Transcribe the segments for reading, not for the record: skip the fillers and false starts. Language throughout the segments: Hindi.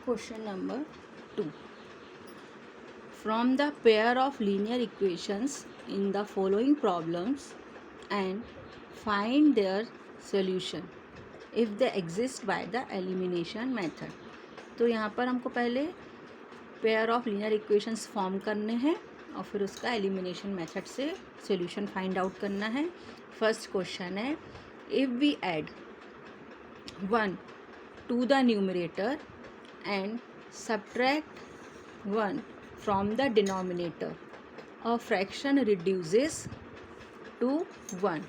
Question number 2. From the pair of linear equations in the following problems and find their solution if they exist by the elimination method. तो यहाँ पर हमको पहले pair of linear equations form करने हैं और फिर उसका एलिमिनेशन मेथड से सॉल्यूशन फाइंड आउट करना है. फर्स्ट क्वेश्चन है, if we add 1 to the numerator and subtract 1 from the denominator, a fraction reduces to 1.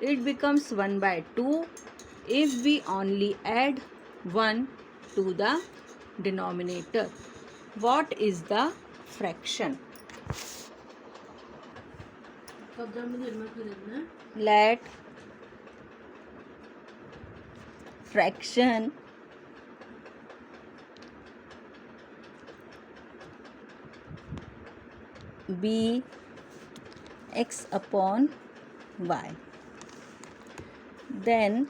It becomes 1 by 2 if we only add 1 to the denominator. What is the fraction? Let fraction be x upon y. Then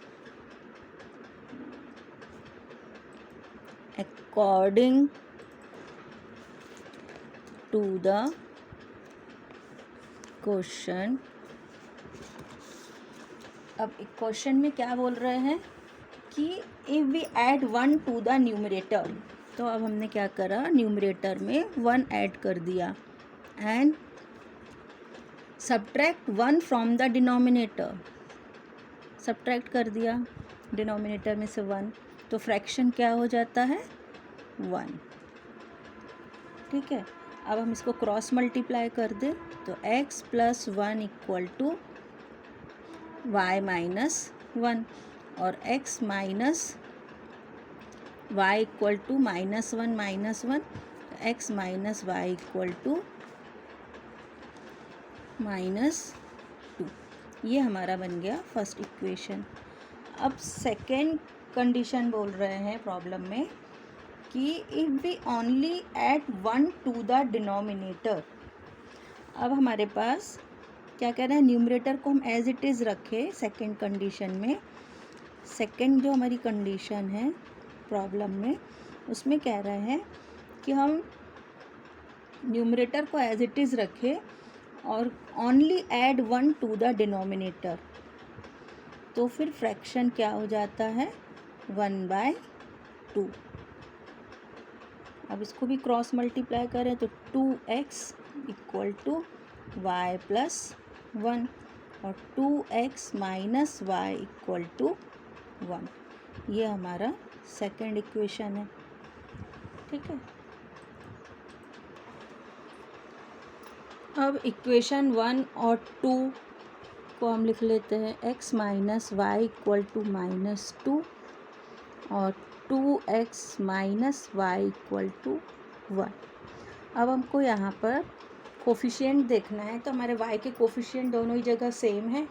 according to the question, अब क्वेश्चन में क्या बोल रहे हैं कि if we add 1 to the numerator, तो अब हमने क्या करा, न्यूमरेटर में 1 ऐड कर दिया and subtract 1 from the denominator, subtract कर दिया डिनोमिनेटर में से 1, तो फ्रैक्शन क्या हो जाता है, 1. ठीक है, अब हम इसको क्रॉस मल्टीप्लाई कर दें तो x plus 1 equal to y minus 1 और x minus y equal to -1 -1, x minus y equal to -2. ये हमारा बन गया फर्स्ट इक्वेशन. अब सेकेंड कंडीशन बोल रहे हैं प्रॉब्लम में कि if we only add 1 to the denominator. अब हमारे पास क्या कह रहे हैं, न्यूमरेटर को हम एज इट इज़ रखें सेकेंड कंडीशन में. सेकेंड जो हमारी कंडीशन है प्रॉब्लम में, उसमें कह रहे हैं कि हम न्यूमरेटर को एज इट इज़ रखें और only add 1 to the denominator, तो फिर फ्रैक्शन क्या हो जाता है, 1 by 2. अब इसको भी क्रॉस मल्टीप्लाई करें तो 2x equal to Y plus 1 और 2x minus y equal to 1. ये हमारा सेकेंड इक्वेशन है. ठीक है, अब इक्वेशन 1 और 2 को हम लिख लेते हैं, x minus y equal to -2 और 2x minus y equal to 1. अब हमको यहाँ पर कोफिशिएंट देखना है, तो हमारे y के कोफिशिएंट दोनों ही जगह सेम है,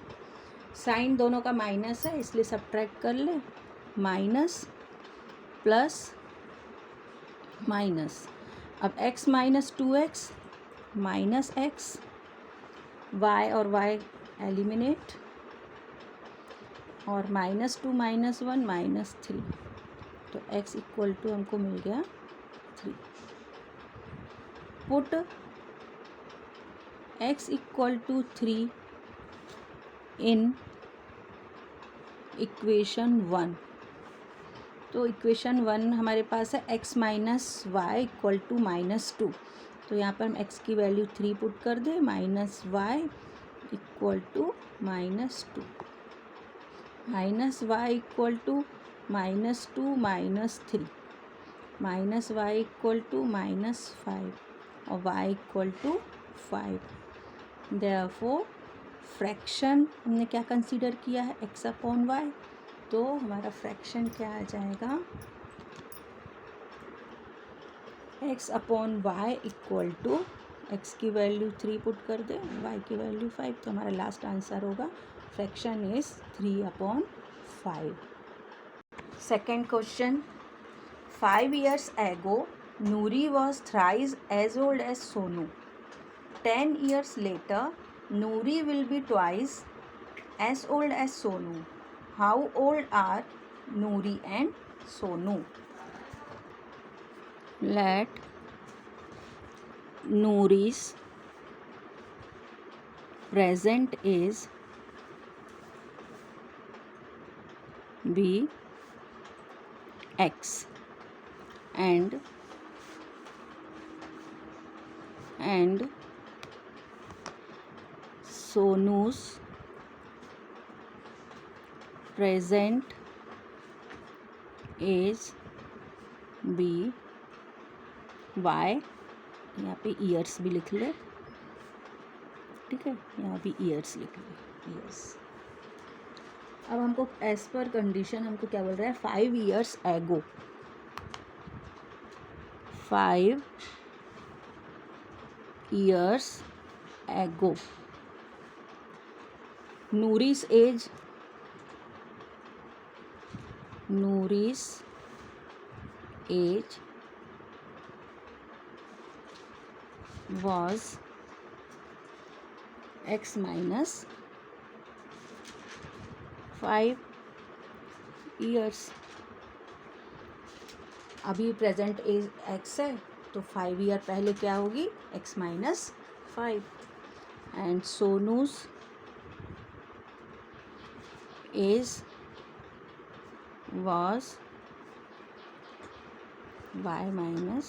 साइन दोनों का माइनस है, इसलिए सब्ट्रैक्ट कर ले, माइनस प्लस माइनस. अब x minus 2x minus x, y और y एलिमिनेट और -2 -1 -3, तो x इक्वल टू हमको मिल गया 3. Put x equal to 3 in equation 1. तो इक्वेशन 1 हमारे पास है x minus y equal to -2, तो यहाँ पर हम x की वैल्यू 3 पुट कर दें, minus y equal to -2, minus y equal to -2 -3, minus y equal to -5 और y equal to 5. Therefore fraction हमने क्या कंसीडर किया है, x अपॉन y, तो हमारा फ्रैक्शन क्या आ जाएगा, x upon y equal to, x की वैल्यू 3 पुट कर दे, y की वैल्यू 5, तो हमारा लास्ट आंसर होगा fraction is 3/5. Second question, 5 years ago Nuri was thrice as old as Sonu. 10 years later Nuri will be twice as old as Sonu. How old are Nuri and Sonu? let Nouri's present age be X and Sonu's present age be Y। यहाँ पे ईयर्स भी लिख ले, ठीक है, यहाँ भी ईयर्स लिख ले, ईयर्स। अब हमको एज पर कंडीशन हमको क्या बोल रहा है, 5 years एगो, 5 years एगो Nouri's age was X minus 5 years। अभी प्रेजेंट एज X है तो 5 ईयर पहले क्या होगी, X minus 5। And Sonu's age was Y minus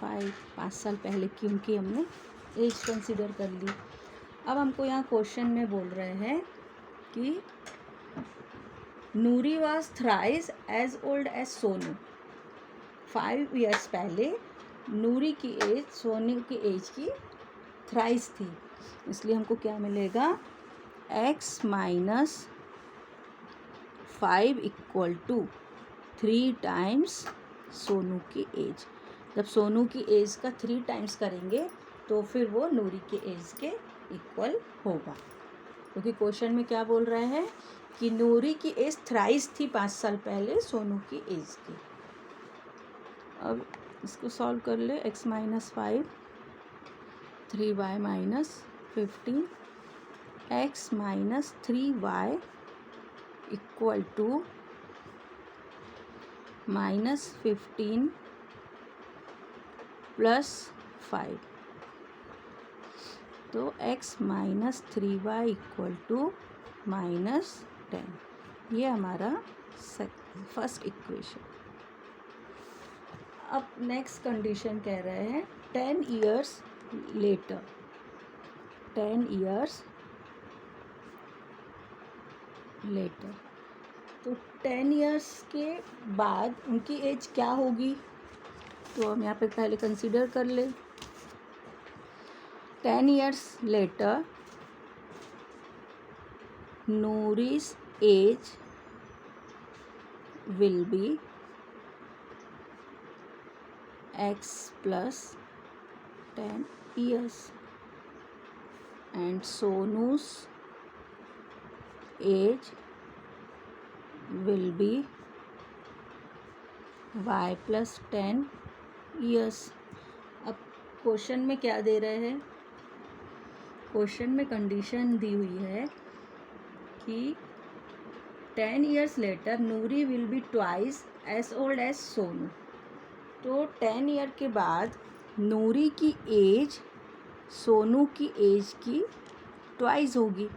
5। 5 साल पहले क्योंकि हमने एज कंसिडर कर ली। अब हमको यहाँ क्वेश्चन में बोल रहे हैं कि Noori was thrice as old as Sonu. 5 years पहले नूरी की एज सोनू की एज की थ्राइस थी, इसलिए हमको क्या मिलेगा, X minus 5 equal to 3 times Sonu की एज। जब सोनू की एज का 3 times करेंगे तो फिर वो नूरी के एज के इक्वल होगा, क्योंकि क्वेश्चन में क्या बोल रहे हैं कि नूरी की एज थ्राइस थी 5 साल पहले सोनू की एज की। अब इसको सॉल्व कर ले, X minus 5 3y minus 15 X minus 3y equal to -15 plus 5, तो X minus 3y equal to -10। ये हमारा फर्स्ट इक्वेशन। अब नेक्स्ट कंडीशन कह रहे हैं 10 years लेटर, 10 years लेटर, तो 10 years के बाद उनकी एज क्या होगी, तो हम यहाँ पे पहले कंसीडर कर ले। 10 years later Nouri's age will be X plus 10 years and Sonu's age will be Y plus 10 years। अब क्वेश्चन में क्या दे रहे हैं, क्वेश्चन में कंडीशन दी हुई है कि 10 years later Nouri will be twice age old as Sonu. तो 10 ईयर के बाद नूरी की एज सोनू की एज की ट्वाइस होगी,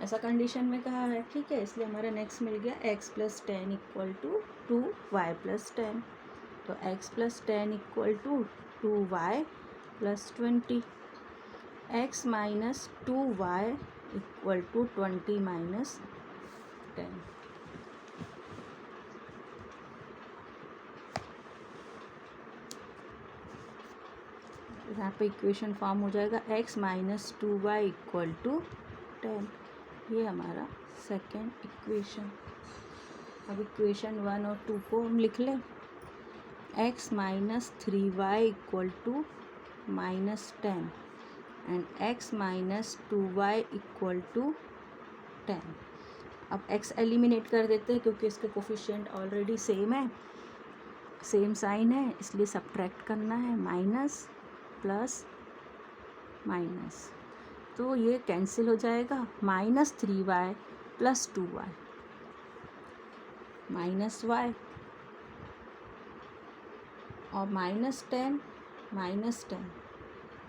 ऐसा कंडीशन में कहा है, ठीक है। इसलिए हमारा नेक्स्ट मिल गया X plus 10 equal to 2y plus 10, तो X plus 10 equal to 2y plus 20, X minus 2y equal to 20 minus 10। यहाँ पे इक्वेशन फॉर्म हो जाएगा X minus 2y equal to 10। ये हमारा सेकेंड इक्वेशन। अब इक्वेशन 1 और 2 को हम लिख लें। X minus 3y equal to -10 and X minus 2y equal to 10। अब X एलिमिनेट कर देते हैं क्योंकि इसके कोफिशिएंट ऑलरेडी सेम है, सेम साइन है, इसलिए सब्ट्रैक्ट करना है, माइनस प्लस माइनस, तो ये कैंसिल हो जाएगा, -3y plus 2y। Minus Y, और -10 -10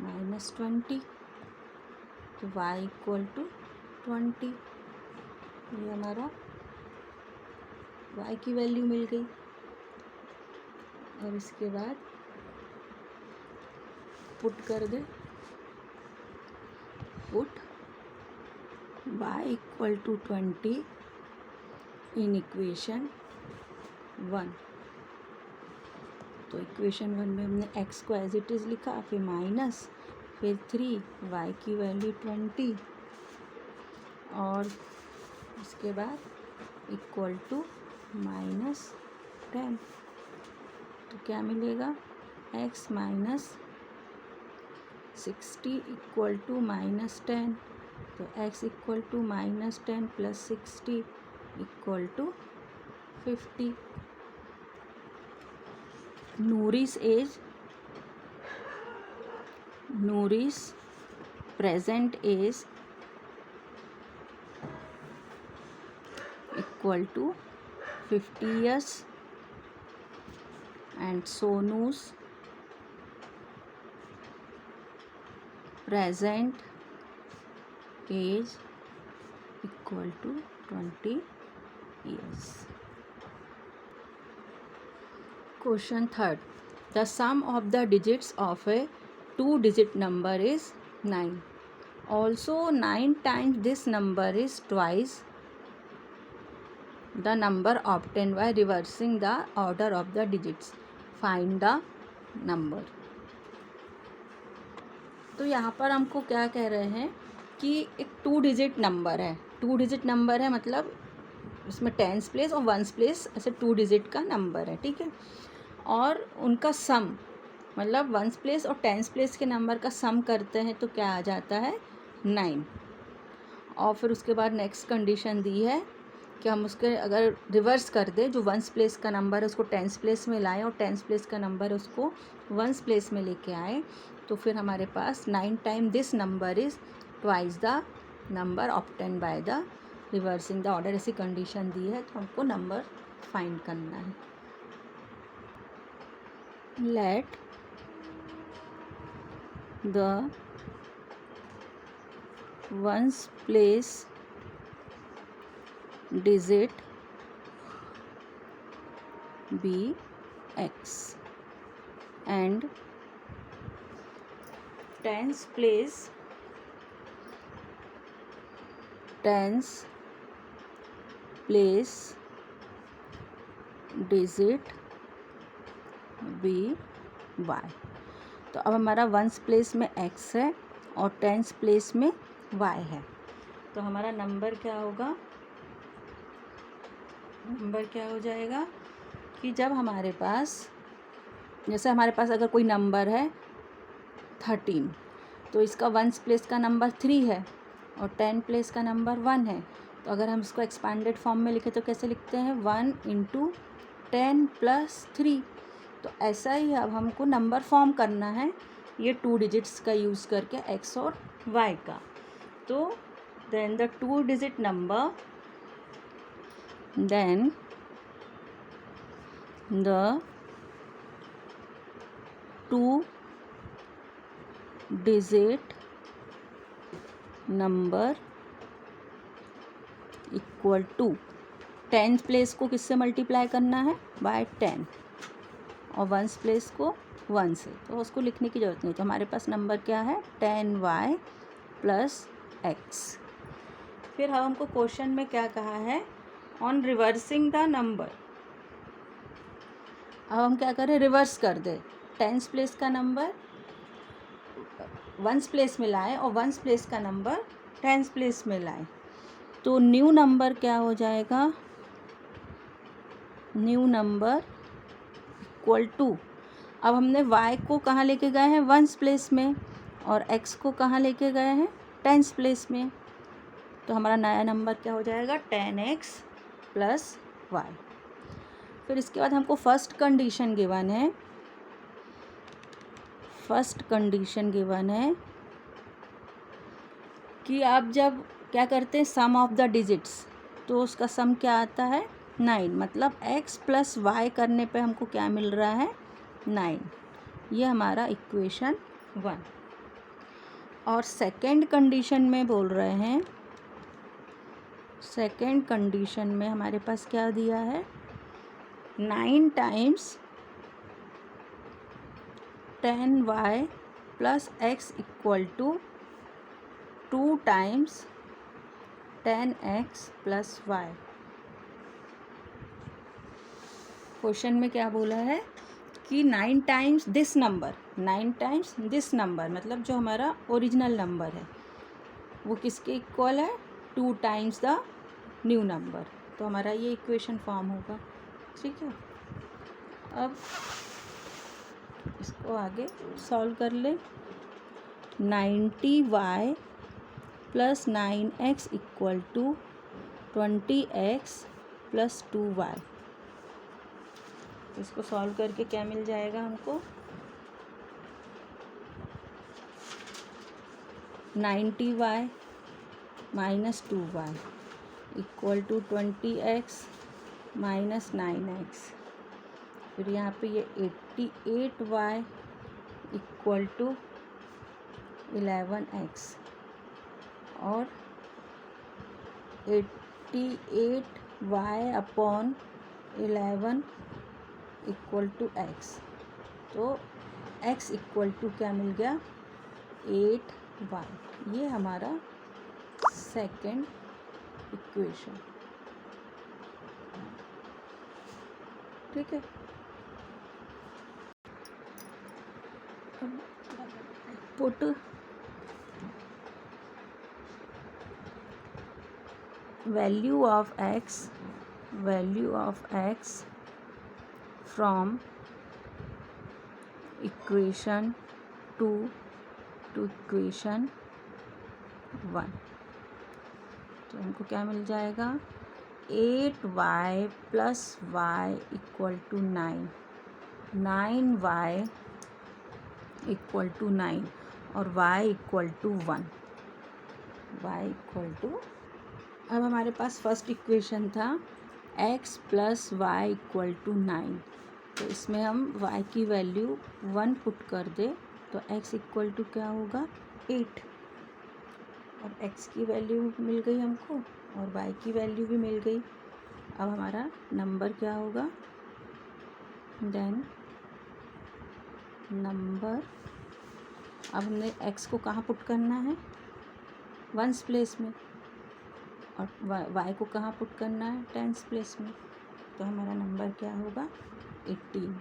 -20, तो y इक्वल टू 20। ये हमारा y की वैल्यू मिल गई। और इसके बाद पुट कर दे, put y equal to 20 in equation 1। तो इक्वेशन 1 में हमने x को एज इट इज़ लिखा, फिर माइनस, फिर 3, y की वैल्यू 20, और उसके बाद इक्वल टू -10। तो क्या मिलेगा, x माइनस 60 इक्वल टू -10। तो x equal to -10 plus 60 equal to 50। Nouri's present age equal to 50 years and Sonu's present age equal to 20 years. Question 3. The sum of the digits of a 2-digit number is 9. Also 9 times this number is twice the number obtained by reversing the order of the digits. Find the number. तो यहाँ पर हमको क्या कह रहे हैं कि एक 2-डिजिट नंबर है। 2-डिजिट नंबर है मतलब उसमें टेंस प्लेस और वंस प्लेस ऐसे 2 डिजिट का नंबर है, ठीक है। और उनका सम मतलब वंस प्लेस और टेंस प्लेस के नंबर का सम करते हैं तो क्या आ जाता है, 9। और फिर उसके बाद नेक्स्ट कंडीशन दी है कि हम उसके अगर रिवर्स कर दें, जो वंस प्लेस का नंबर है उसको टेंस प्लेस में लाएं और टेंस प्लेस का नंबर उसको वंस प्लेस में लेके आए, तो फिर हमारे पास 9 time this number is twice the number obtain by the reversing the order. ऐसी कंडीशन दी है तो हमको नंबर फाइंड करना है। Let the ones place digit be x and tens place digit be y। तो अब हमारा वंस प्लेस में x है और टेंस प्लेस में y है, तो हमारा नंबर क्या होगा, नंबर क्या हो जाएगा कि जब हमारे पास जैसे हमारे पास अगर कोई नंबर है 13, तो इसका वंस प्लेस का नंबर 3 है और 10 प्लेस का नंबर 1 है, तो अगर हम इसको एक्सपांडेड फॉर्म में लिखें तो कैसे लिखते हैं, 1 × 10 + 3। तो ऐसा ही अब हमको नंबर फॉर्म करना है ये 2 डिजिट्स का यूज़ करके x और y का। तो then the 2 digit number, then the 2-digit number equal to 10 place को किससे मल्टीप्लाई करना है, बाय 10, और वंस प्लेस को 1 से, तो उसको लिखने की ज़रूरत नहीं। तो हमारे पास नंबर क्या है, 10y + x। फिर हमको क्वेश्चन में क्या कहा है, ऑन रिवर्सिंग द नंबर। अब हम क्या करें, रिवर्स कर दे, टेंस प्लेस का नंबर वंस प्लेस में लाए और वंस प्लेस का नंबर टेंस प्लेस में लाए, तो न्यू नंबर क्या हो जाएगा, न्यू नंबर इक्वल टू, अब हमने y को कहाँ लेके गए हैं, वंस प्लेस में, और x को कहाँ लेके गए हैं, टेंस प्लेस में, तो हमारा नया नंबर क्या हो जाएगा, 10x + y। फिर इसके बाद हमको फर्स्ट कंडीशन गिवन है, फर्स्ट कंडीशन गिवन है कि आप जब क्या करते हैं, सम ऑफ द डिजिट्स, तो उसका सम क्या आता है, 9, मतलब x प्लस वाई करने पे हमको क्या मिल रहा है 9। ये हमारा इक्वेशन 1। और सेकंड कंडीशन में बोल रहे हैं, सेकंड कंडीशन में हमारे पास क्या दिया है 9 times 10y plus x equal to 2 times 10x plus y। Question में क्या बोला है कि 9 times this number, 9 times this number, मतलब जो हमारा ओरिजिनल नंबर है वो किसके इक्वल है 2 टाइम्स द न्यू नंबर। तो हमारा ये इक्वेशन फॉर्म होगा। ठीक है, अब इसको आगे सॉल्व कर ले। 90y plus 9x equal to 20x plus 2y। इसको सॉल्व करके क्या मिल जाएगा हमको 90y minus 2y equal to 20x minus 9x। फिर यहाँ पे ये 88y इक्वल टू 11x और 88y upon 11 equal to x। तो x इक्वल टू क्या मिल गया 8y। ये हमारा सेकंड इक्वेशन। ठीक है, put value of x from equation 2 to equation 1। तो हमको क्या मिल जाएगा 8y plus y equal to 9, 9y equal to 9 और y equal to 1, y equal to. अब हमारे पास फर्स्ट इक्वेशन था x plus y equal to 9। तो इसमें हम y की वैल्यू 1 पुट कर दे तो x इक्वल टू क्या होगा 8। और x की वैल्यू मिल गई हमको और y की वैल्यू भी मिल गई। अब हमारा नंबर क्या होगा देन नंबर। अब हमने x को कहाँ पुट करना है 1s प्लेस में और y को कहाँ पुट करना है 10s प्लेस में। तो हमारा नंबर क्या होगा 18।